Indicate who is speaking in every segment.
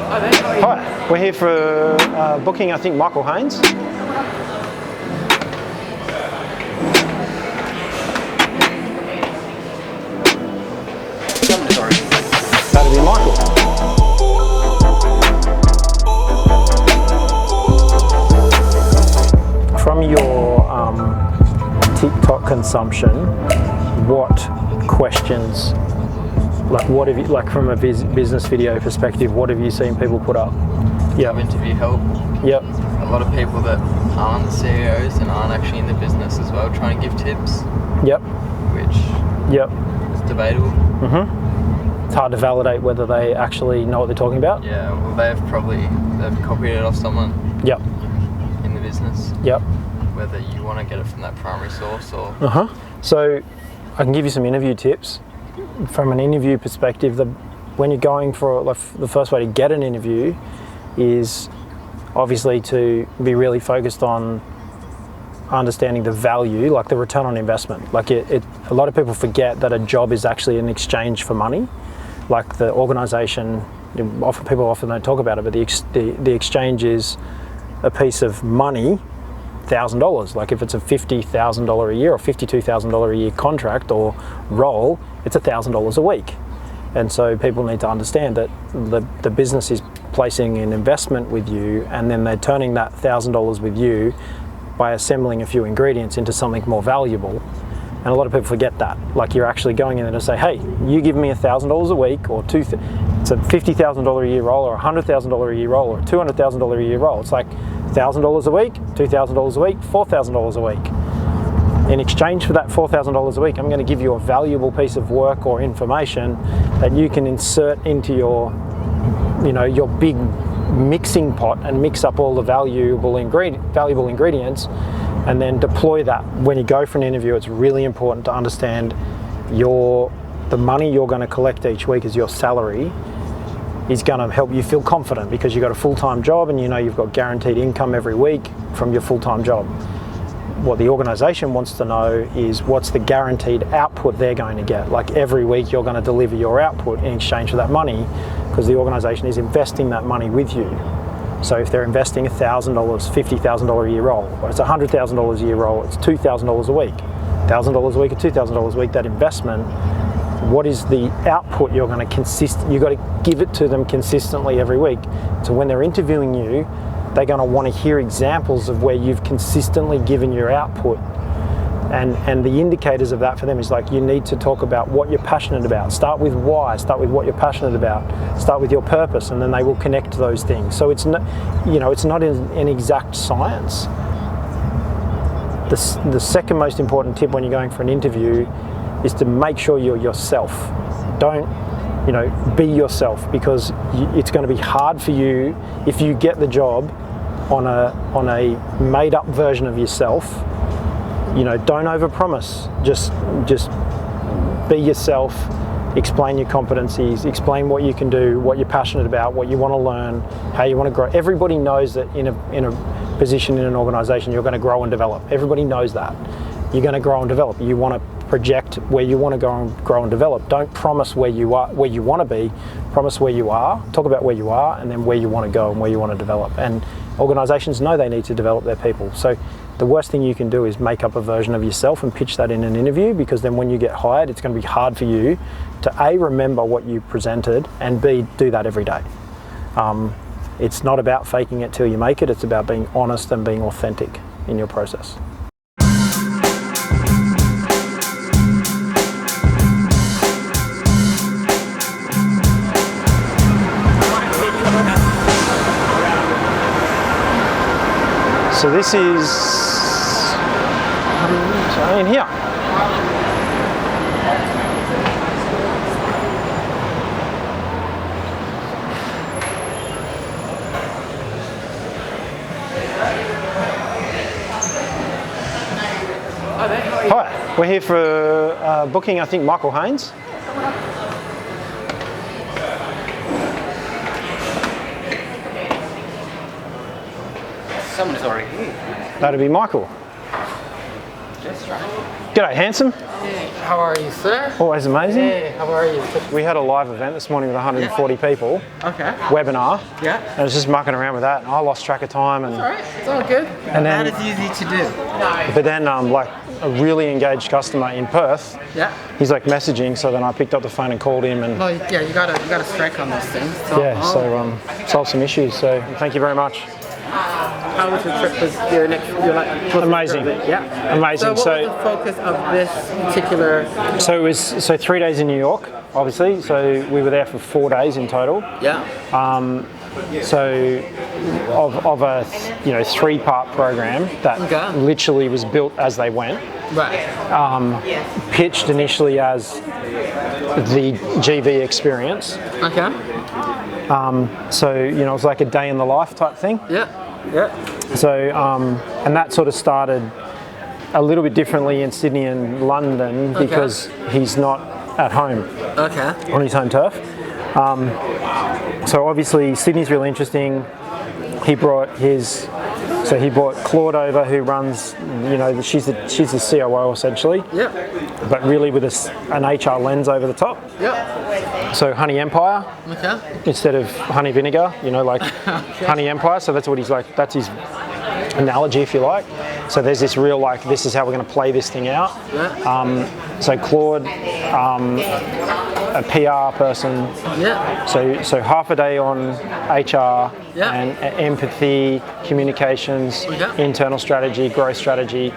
Speaker 1: Hi, we're here for booking, I think, Michael Haynes. That'd be Michael. From your TikTok consumption, what questions, like what have you, like from a business video perspective, what have you seen people put up?
Speaker 2: Job interview help.
Speaker 1: Yep.
Speaker 2: A lot of people that aren't CEOs and aren't actually in the business as well trying to give tips.
Speaker 1: Yep.
Speaker 2: Which is debatable.
Speaker 1: It's hard to validate whether they actually know what they're talking about.
Speaker 2: Yeah, well they've copied it off someone.
Speaker 1: Yep.
Speaker 2: In the business.
Speaker 1: Yep.
Speaker 2: Whether you want to get it from that primary source or...
Speaker 1: So I can give you some interview tips. From an interview perspective, when you're going for, like, the first way to get an interview is obviously to be really focused on understanding the value, like the return on investment. Like a lot of people forget that a job is actually an exchange for money. Like the organisation, people often don't talk about it, but the exchange is a piece of money, $1,000. Like if it's a $50,000 a year or $52,000 a year contract or role, it's $1,000 a week. And so people need to understand that the business is placing an investment with you, and then they're turning that $1,000 with you by assembling a few ingredients into something more valuable. And a lot of people forget that. Like you're actually going in there to say, hey, you give me $1,000 a week, or it's a $50,000 a year role, or a $100,000 a year role, or a $200,000 a year role. It's like $1,000 a week, $2,000 a week, $4,000 a week. In exchange for that $4,000 a week, I'm going to give you a valuable piece of work or information that you can insert into your big mixing pot and mix up all the valuable ingredients, and then deploy that. When you go for an interview, it's really important to understand the money you're going to collect each week as your salary is going to help you feel confident because you've got a full-time job and you've got guaranteed income every week from your full-time job. What the organisation wants to know is what's the guaranteed output they're going to get. Like every week you're going to deliver your output in exchange for that money, because the organisation is investing that money with you. So if they're investing $1,000, $50,000 a year role, or it's $100,000 a year role, it's $2,000 a week. $1,000 a week or $2,000 a week, that investment, what is the output you're going to you've got to give it to them consistently every week. So when they're interviewing you, they're going to want to hear examples of where you've consistently given your output. And the indicators of that for them is like, you need to talk about what you're passionate about. Start with why, start with what you're passionate about, start with your purpose, and then they will connect to those things. So it's not, it's not an exact science. The second most important tip when you're going for an interview is to make sure you're yourself. Don't, be yourself, because it's going to be hard for you if you get the job on a made up version of yourself. Don't overpromise. Just be yourself. Explain your competencies. Explain what you can do, what you're passionate about, what you want to learn, how you want to grow. Everybody knows that in a position in an organisation, you're going to grow and develop. Everybody knows that. You're going to grow and develop. You want to project where you want to grow and develop. Don't promise where you are, where you want to be. Promise where you are. Talk about where you are, and then where you want to go and where you want to develop. And organisations know they need to develop their people. So the worst thing you can do is make up a version of yourself and pitch that in an interview, because then when you get hired, it's going to be hard for you to A, remember what you presented, and B, do that every day. It's not about faking it till you make it. It's about being honest and being authentic in your process. So this is in here. Hi, we're here for booking, I think, Michael Haynes.
Speaker 3: Someone is already here.
Speaker 1: That'd be Michael.
Speaker 3: Yes.
Speaker 1: G'day, handsome.
Speaker 3: Hey, how are you, sir?
Speaker 1: Always amazing.
Speaker 3: Hey, how are you?
Speaker 1: We had a live event this morning with 140 people,
Speaker 3: Okay.
Speaker 1: webinar,
Speaker 3: Yeah.
Speaker 1: and I was just mucking around with that, and I lost track of time. And
Speaker 3: All right, it's all good.
Speaker 1: And then-
Speaker 3: that is easy to do.
Speaker 1: but then, like a really engaged customer in Perth,
Speaker 3: Yeah.
Speaker 1: he's like messaging, so then I picked up the phone and called him, and
Speaker 3: Well, yeah, you gotta strike on those things. So,
Speaker 1: yeah, so solved some issues. So thank you very much.
Speaker 3: how was your trip? Was your next?
Speaker 1: Amazing.
Speaker 3: Yeah.
Speaker 1: Amazing.
Speaker 3: So what was the focus of this particular?
Speaker 1: So it was 3 days in New York, obviously. So we were there for 4 days in total.
Speaker 3: Yeah.
Speaker 1: So of a 3-part program that
Speaker 3: Okay.
Speaker 1: literally was built as they went.
Speaker 3: Right.
Speaker 1: Pitched initially as the GV Experience.
Speaker 3: Okay.
Speaker 1: So it was like a day in the life type thing.
Speaker 3: Yeah. Yeah.
Speaker 1: So and that sort of started a little bit differently in Sydney and London because he's not at home
Speaker 3: Okay.
Speaker 1: on his home turf. So obviously Sydney's really interesting. He brought Claude over, who runs, she's the COO essentially,
Speaker 3: Yeah.
Speaker 1: but really with an HR lens over the top.
Speaker 3: Yeah.
Speaker 1: So Honey Empire
Speaker 3: Okay.
Speaker 1: instead of honey vinegar, like Honey Empire. So that's what he's like. That's his analogy, if you like. So there's this real this is how we're going to play this thing out.
Speaker 3: Yeah.
Speaker 1: So Claude, a PR person.
Speaker 3: Yeah.
Speaker 1: So half a day on HR
Speaker 3: Yeah.
Speaker 1: and empathy, communications, internal strategy, growth strategy,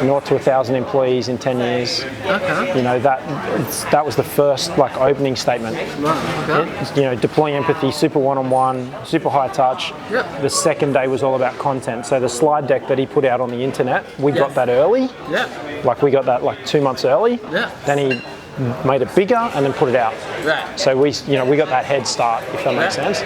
Speaker 1: 0 to 1,000 employees in 10 years.
Speaker 3: Okay.
Speaker 1: That was the first opening statement.
Speaker 3: Right. Okay.
Speaker 1: Deploying empathy, super one-on-one, super high touch.
Speaker 3: Yep.
Speaker 1: The second day was all about content. So the slide deck that he put out on the internet, we got that early.
Speaker 3: Yeah.
Speaker 1: We got that 2 months early.
Speaker 3: Yeah.
Speaker 1: Then he made it bigger and then put it out.
Speaker 3: Right.
Speaker 1: So we got that head start, if that makes sense.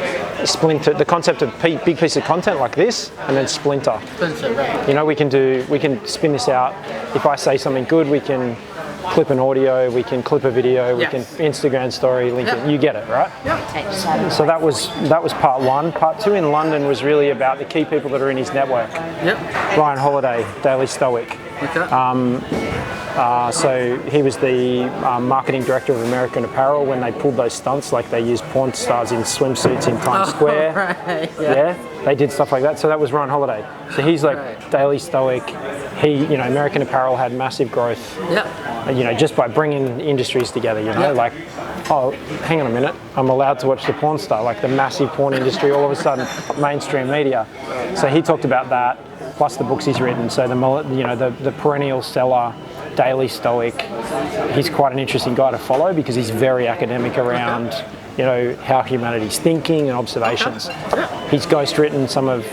Speaker 1: Splinter, the concept of big piece of content like this, and then splinter.
Speaker 3: Right.
Speaker 1: We can spin this out. If I say something good, we can clip an audio, we can clip a video, we can Instagram story, link it. You get it, right?
Speaker 3: Yeah.
Speaker 1: So that was part one. Part two in London was really about the key people that are in his network.
Speaker 3: Yep.
Speaker 1: Ryan Holiday, Daily Stoic.
Speaker 3: Okay.
Speaker 1: So he was the marketing director of American Apparel when they pulled those stunts, they used porn stars in swimsuits in Times Square.
Speaker 3: Right.
Speaker 1: Yeah, they did stuff like that. So that was Ryan Holiday. So he's Daily Stoic. He, American Apparel had massive growth.
Speaker 3: Yeah.
Speaker 1: Just by bringing industries together. Oh, hang on a minute, I'm allowed to watch the porn star, the massive porn industry, all of a sudden mainstream media. So he talked about that, plus the books he's written. So the perennial seller, Daily Stoic, he's quite an interesting guy to follow because he's very academic around how humanity's thinking and observations. He's ghostwritten some of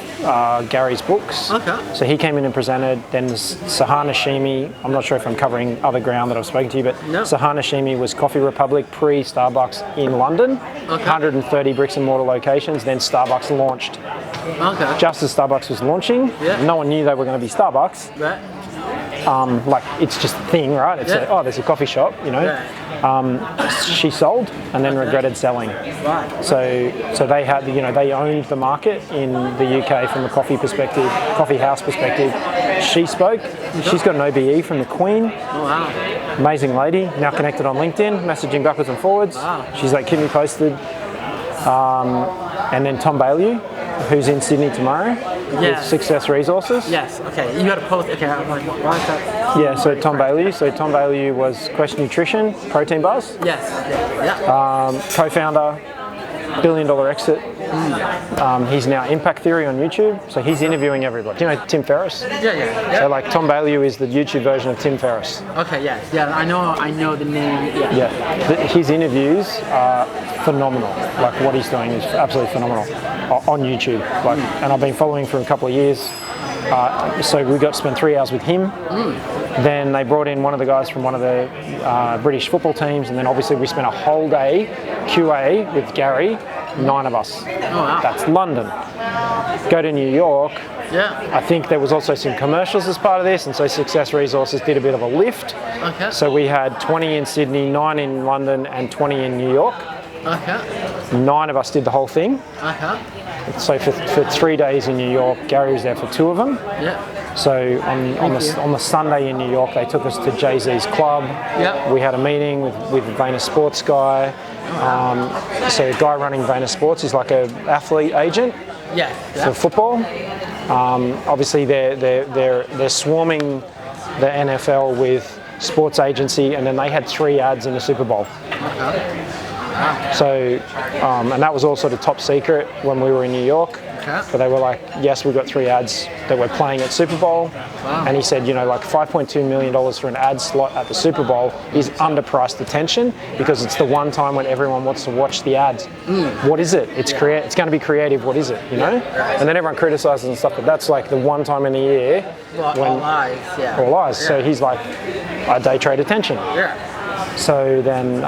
Speaker 1: Gary's books.
Speaker 3: Okay.
Speaker 1: So he came in and presented. Then Sahar Hashimi, I'm not sure if I'm covering other ground that I've spoken to you, but Sahar Hashimi was Coffee Republic pre-Starbucks in London, 130 bricks and mortar locations. Then Starbucks launched.
Speaker 3: Okay.
Speaker 1: Just as Starbucks was launching, no one knew they were going to be Starbucks.
Speaker 3: Right.
Speaker 1: It's just a thing, right? It's there's a coffee shop, She sold and then regretted selling.
Speaker 3: Right.
Speaker 1: So they had, they owned the market in the UK from a coffee perspective, coffee house perspective. She spoke. She's got an OBE from the Queen.
Speaker 3: Oh, wow.
Speaker 1: Amazing lady. Now connected on LinkedIn, messaging backwards and forwards.
Speaker 3: Wow.
Speaker 1: She's keep me posted. And then Tom Bailey, who's in Sydney tomorrow with Success Resources.
Speaker 3: Yes. Okay. You got to post. Okay. I'm why is that?
Speaker 1: Yeah. So Tom Bailey. So Tom Bailey was Quest Nutrition, protein bars.
Speaker 3: Yes. Yeah.
Speaker 1: Co-founder, $1 billion exit. He's now Impact Theory on YouTube. So he's interviewing everybody. Do you know Tim Ferriss?
Speaker 3: Yeah.
Speaker 1: So Tom Bailey is the YouTube version of Tim Ferriss.
Speaker 3: Okay. Yeah. I know the name. Yeah.
Speaker 1: His interviews are phenomenal. What he's doing is absolutely phenomenal on YouTube. And I've been following for a couple of years. So we got to spend 3 hours with him. Then they brought in one of the guys from one of the British football teams, and then obviously we spent a whole day QA with Gary, 9 of us.
Speaker 3: Oh, wow.
Speaker 1: That's London. Go to New York.
Speaker 3: Yeah.
Speaker 1: I think there was also some commercials as part of this, and so Success Resources did a bit of a lift.
Speaker 3: Okay.
Speaker 1: So we had 20 in Sydney, 9 in London, and 20 in New York.
Speaker 3: Okay.
Speaker 1: 9 of us did the whole thing.
Speaker 3: Okay.
Speaker 1: So for 3 days in New York, Gary was there for 2 of them.
Speaker 3: Yeah.
Speaker 1: So on the Sunday in New York, they took us to Jay-Z's club.
Speaker 3: Yeah.
Speaker 1: We had a meeting with Vayner Sports guy. So the guy running Vayner Sports is like an athlete agent
Speaker 3: Yeah.
Speaker 1: for football. Obviously, they're swarming the NFL with sports agency, and then they had 3 ads in the Super Bowl. So, and that was all sort of top secret when we were in New York.
Speaker 3: Okay.
Speaker 1: But they were like, yes, we've got 3 ads that we're playing at Super Bowl.
Speaker 3: Wow.
Speaker 1: And he said, you know, like $5.2 million for an ad slot at the Super Bowl is underpriced attention because it's the one time when everyone wants to watch the ads. What is it? It's it's going to be creative. What is it? You know? And then everyone criticizes and stuff, but that's like the one time in the year
Speaker 3: Well, all eyes. Yeah.
Speaker 1: all eyes. So he's like, I day trade attention.
Speaker 3: Yeah.
Speaker 1: So then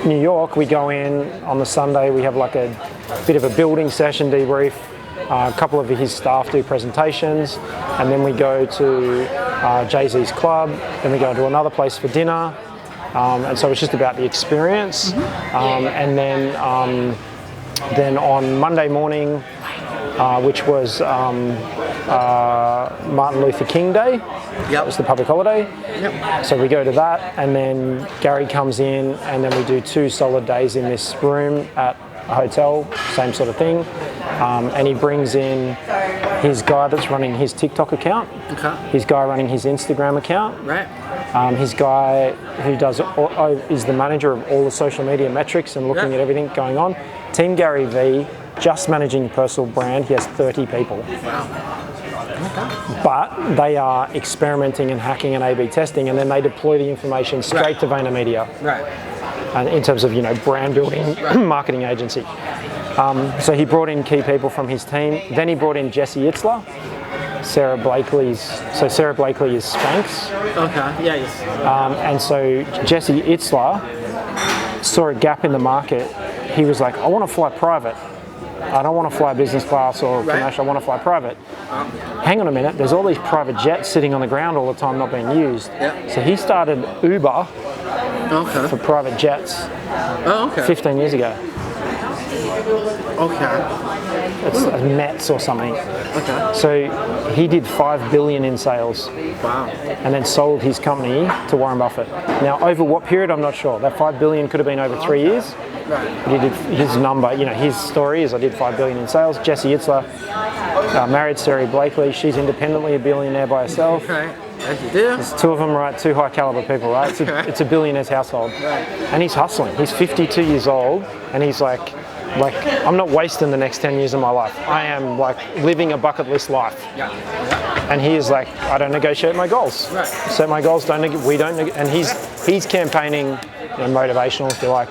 Speaker 1: New York, we go in on the Sunday, we have like a bit of a building session debrief. A couple of his staff do presentations, and then we go to Jay-Z's club, then we go to another place for dinner, and so it's just about the experience. And then on Monday morning, which was Martin Luther King Day. It was the public holiday.
Speaker 3: Yep.
Speaker 1: So we go to that, and then Gary comes in, and then we do 2 solid days in this room at a hotel, same sort of thing. And he brings in his guy that's running his TikTok account, his guy running his Instagram account,
Speaker 3: Right.
Speaker 1: his guy who is the manager of all the social media metrics and looking at everything going on. Team Gary Vee, just managing personal brand, he has 30 people.
Speaker 3: Wow.
Speaker 1: But they are experimenting and hacking and A/B testing, and then they deploy the information straight to VaynerMedia.
Speaker 3: Right.
Speaker 1: And in terms of brand building, marketing agency. So he brought in key people from his team. Then he brought in Jesse Itzler, Sarah Blakely is Spanx.
Speaker 3: Okay. Yeah. Yes.
Speaker 1: And so Jesse Itzler saw a gap in the market. He was like, I want to fly private. I don't want to fly business class or commercial, I want to fly private. Hang on a minute, there's all these private jets sitting on the ground all the time not being used.
Speaker 3: Yep.
Speaker 1: So he started Uber
Speaker 3: Okay.
Speaker 1: for private jets
Speaker 3: Oh, okay.
Speaker 1: 15 years ago.
Speaker 3: Okay.
Speaker 1: It's Mets or something.
Speaker 3: Okay.
Speaker 1: So he did $5 billion in sales
Speaker 3: Wow.
Speaker 1: and then sold his company to Warren Buffett. Now, over what period, I'm not sure. That $5 billion could have been over 3 years.
Speaker 3: Right.
Speaker 1: But he did his number, his story is I did $5 billion in sales. Jesse Itzler married Sarah Blakely. She's independently a billionaire by herself.
Speaker 3: Okay. As you do.
Speaker 1: There's 2 of them, right? 2 high caliber people, right? It's a billionaire's household.
Speaker 3: Right.
Speaker 1: And he's hustling. He's 52 years old, and he's like, I'm not wasting the next 10 years of my life. I am like living a bucket list life.
Speaker 3: Yeah.
Speaker 1: And he is like, I don't negotiate my goals.
Speaker 3: Right.
Speaker 1: Set my goals. And he's campaigning, motivational, if you like.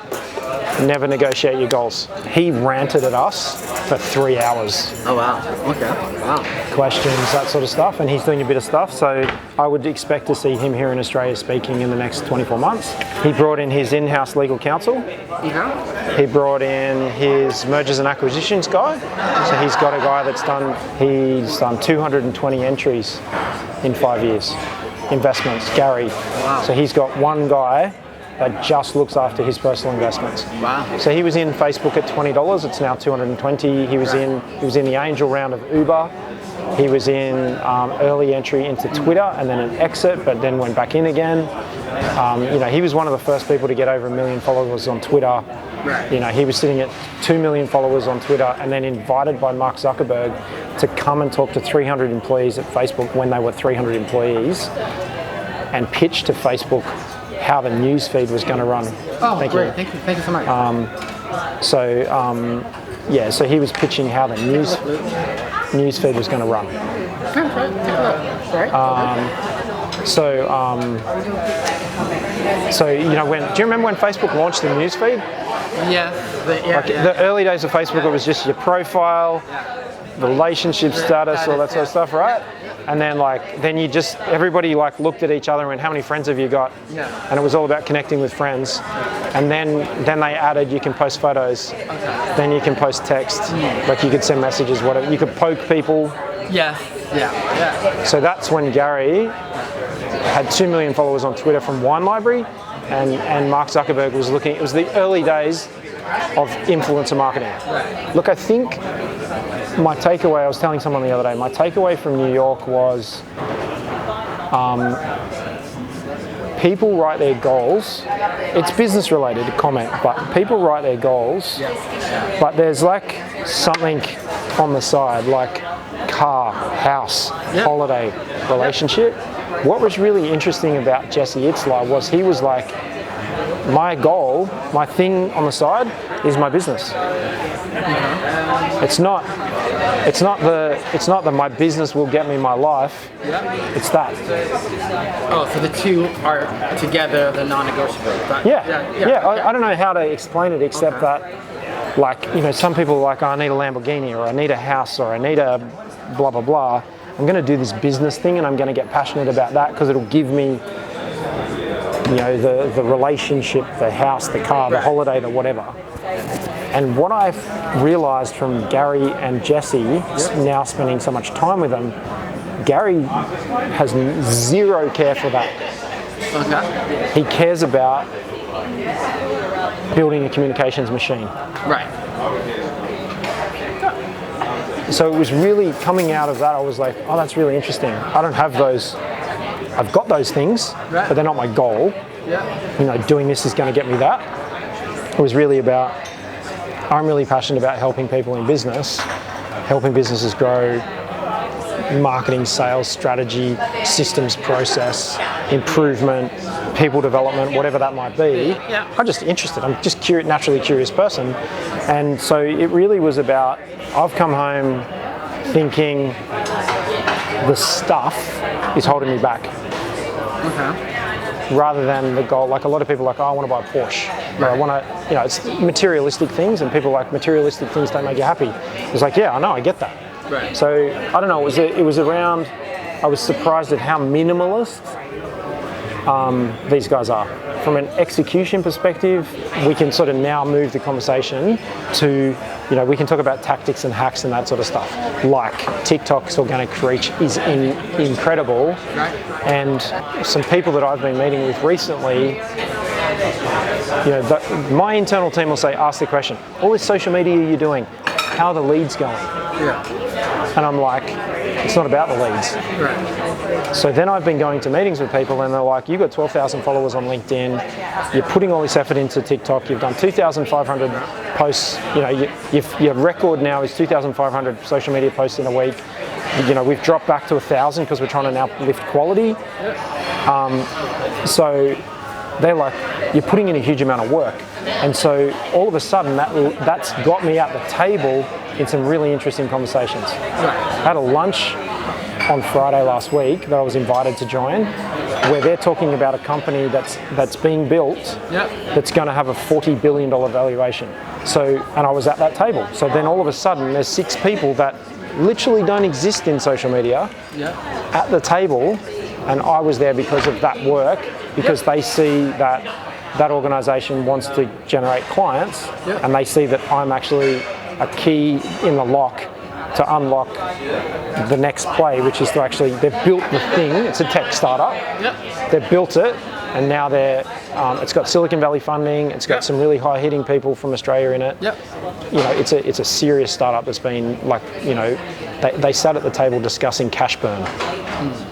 Speaker 1: Never negotiate your goals. He ranted at us for 3 hours.
Speaker 3: Oh wow. Okay. Wow.
Speaker 1: Questions, that sort of stuff, and he's doing a bit of stuff. So I would expect to see him here in Australia speaking in the next 24 months. He brought in his in-house legal counsel.
Speaker 3: Yeah.
Speaker 1: He brought in his mergers and acquisitions guy. So he's got a guy he's done 220 entries in 5 years. Investments, Gary.
Speaker 3: Wow.
Speaker 1: So he's got one guy that just looks after his personal investments.
Speaker 3: Wow.
Speaker 1: So he was in Facebook at $20. It's now $220. He was in the angel round of Uber. He was in early entry into Twitter and then an exit, but then went back in again. He was one of the first people to get over 1 million followers on Twitter.
Speaker 3: Right.
Speaker 1: He was sitting at 2 million followers on Twitter, and then invited by Mark Zuckerberg to come and talk to 300 employees at Facebook when they were 300 employees, and pitch to Facebook how the news feed was going to run.
Speaker 3: Oh,
Speaker 1: Thank
Speaker 3: great.
Speaker 1: you.
Speaker 3: Thank you so much.
Speaker 1: So he was pitching how the news feed was going to run.
Speaker 3: Sorry.
Speaker 1: Do you remember when Facebook launched the news feed?
Speaker 3: Yeah.
Speaker 1: The early days of Facebook, it was just your profile, relationship status, all that sort of stuff, right? And then everybody looked at each other and went, how many friends have you got?
Speaker 3: Yeah.
Speaker 1: And it was all about connecting with friends. And then they added, you can post photos, then you can post text, you could send messages, whatever. You could poke people.
Speaker 3: Yeah.
Speaker 1: So that's when Gary had 2 million followers on Twitter from Wine Library, and Mark Zuckerberg was looking. It was the early days of influencer marketing. Look, I think my takeaway, I was telling someone the other day, my takeaway from New York was people write their goals. It's business related comment, but people write their goals, but there's like something on the side, like car, house, holiday, relationship. What was really interesting about Jesse Itzler was he was like, my goal, my thing on the side is my business. It's not that my business will get me my life. It's that.
Speaker 3: Oh, so the two are together, they're non-negotiable.
Speaker 1: I don't know how to explain it except that, like, you know, some people are like, oh, I need a Lamborghini, or I need a house, or I need a blah, blah, blah. I'm going to do this business thing and I'm going to get passionate about that because it'll give me, you know, the relationship, the house, the car, the holiday, the whatever. And what I've realized from Gary and Jesse, now spending so much time with them, Gary has zero care for that. He cares about building a communications machine.
Speaker 3: Right.
Speaker 1: So it was really coming out of that, I was like, oh, that's really interesting. I don't have those, I've got those things, but they're not my goal. You know, doing this is going to get me that. It was really about, I'm really passionate about helping people in business, helping businesses grow, marketing, sales, strategy, systems, process, improvement, people development, whatever that might be. I'm just interested. I'm just naturally curious person. And so it really was about, I've come home thinking the stuff is holding me back. Rather than the goal. Like a lot of people are like, oh, I want to buy a Porsche. Or I want to, you know, it's materialistic things, and people are like, materialistic things don't make you happy. It's like, yeah, I know, I get that.
Speaker 3: Right.
Speaker 1: So I don't know, it was around, I was surprised at how minimalist these guys are. From an execution perspective, we can sort of now move the conversation to, you know, we can talk about tactics and hacks and that sort of stuff. Like TikTok's organic reach is incredible. And some people that I've been meeting with recently, you know, my internal team will say, ask the question, all this social media you're doing, how are the leads going? And I'm like, it's not about the leads. So then I've been going to meetings with people and they're like, you've got 12,000 followers on LinkedIn, you're putting all this effort into TikTok, you've done 2,500 posts, you know, your record now is 2,500 social media posts in a week. You know, we've dropped back to 1,000 because we're trying to now lift quality. So they're like, you're putting in a huge amount of work. And so all of a sudden that's got me at the table in some really interesting conversations. I had a lunch on Friday last week that I was invited to join, where they're talking about a company that's being built that's going to have a $40 billion valuation. So, and I was at that table. So then all of a sudden there's 6 people that literally don't exist in social media at the table, and I was there because of that work, because they see that organization wants to generate clients, and they see that I'm actually a key in the lock to unlock the next play, which is to actually, they've built the thing, it's a tech startup, they've built it, and now it's got Silicon Valley funding, it's got some really high hitting people from Australia in it. You know, it's a serious startup that's been like, you know, they sat at the table discussing cash burn.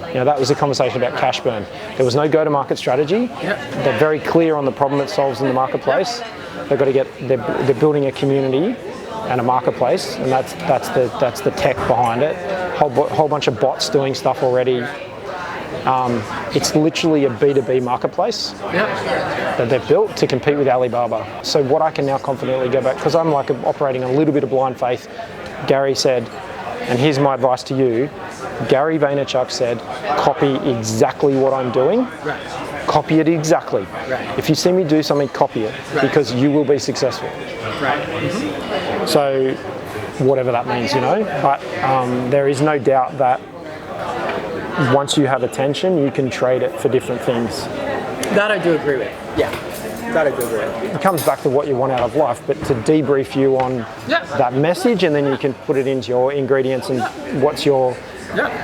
Speaker 1: You know, that was a conversation about cash burn. There was no go-to-market strategy. They're very clear on the problem it solves in the marketplace. They've got to they're building a community and a marketplace, and that's the tech behind it. Whole bunch of bots doing stuff already. It's literally a B2B marketplace that they've built to compete with Alibaba. So what I can now confidently go back, because I'm like operating a little bit of blind faith, Gary said, and here's my advice to you, Gary Vaynerchuk said, copy exactly what I'm doing. Copy it exactly. If you see me do something, copy it, because you will be successful. So whatever that means, you know, but there is no doubt that once you have attention, you can trade it for different things.
Speaker 3: That I do agree with. That I do agree with.
Speaker 1: It comes back to what you want out of life, but to debrief you on that message, and then you can put it into your ingredients and what's your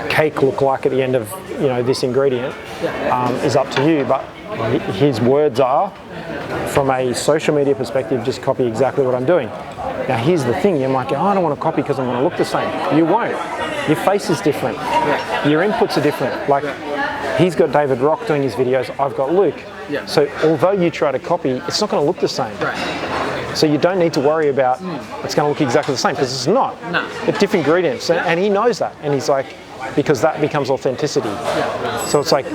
Speaker 1: cake look like at the end of, you know, this ingredient is up to you. But his words are, from a social media perspective, just copy exactly what I'm doing. Now here's the thing, you might go, oh, I don't want to copy because I'm going to look the same. You won't. Your face is different.
Speaker 3: Yeah.
Speaker 1: Your inputs are different. Like, he's got David Rock doing his videos, I've got Luke.
Speaker 3: Yeah.
Speaker 1: So although you try to copy, it's not going to look the same.
Speaker 3: Right.
Speaker 1: So you don't need to worry about it's going to look exactly the same, because it's not.
Speaker 3: No.
Speaker 1: It's different ingredients, and he knows that. And he's like, because that becomes authenticity.
Speaker 3: Yeah.
Speaker 1: So it's like,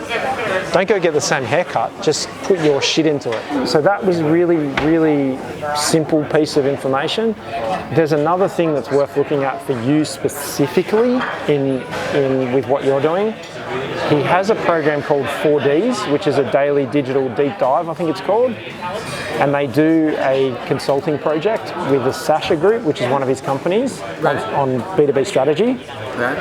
Speaker 1: don't go get the same haircut, just put your shit into it. So that was really, really simple piece of information. There's another thing that's worth looking at for you specifically in with what you're doing. He has a program called 4Ds, which is a daily digital deep dive, I think it's called. And they do a consulting project with the Sasha Group, which is one of his companies, on B2B strategy.
Speaker 3: Right.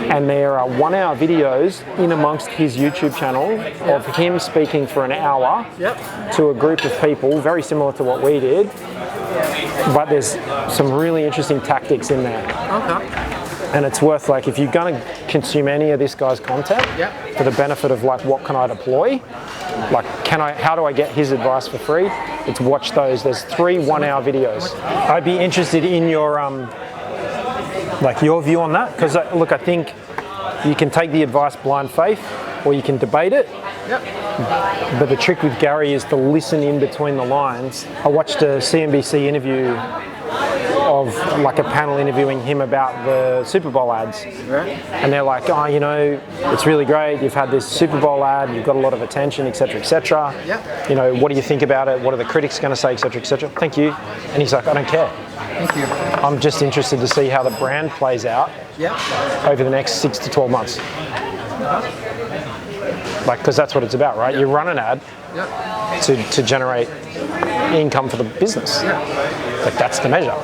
Speaker 1: And there are 1 hour videos in amongst his YouTube channel of him speaking for an hour to a group of people, very similar to what we did. But there's some really interesting tactics in there.
Speaker 3: Okay.
Speaker 1: And it's worth, like, if you're going to consume any of this guy's content for the benefit of, like, what can I deploy? Like, how do I get his advice for free? It's watch those. There's 3 1-hour videos. I'd be interested in your, like, your view on that. Because, look, I think you can take the advice blind faith, or you can debate it. But the trick with Gary is to listen in between the lines. I watched a CNBC interview of, like, a panel interviewing him about the Super Bowl ads. And they're like, oh, you know, it's really great. You've had this Super Bowl ad, you've got a lot of attention, etc., etc. You know, what do you think about it? What are the critics going to say, etc., etc.? Thank you. And he's like, I don't care.
Speaker 3: Thank you.
Speaker 1: I'm just interested to see how the brand plays out over the next 6 to 12 months. Like, because that's what it's about, right? You run an ad to generate income for the business. Like, that's the measure.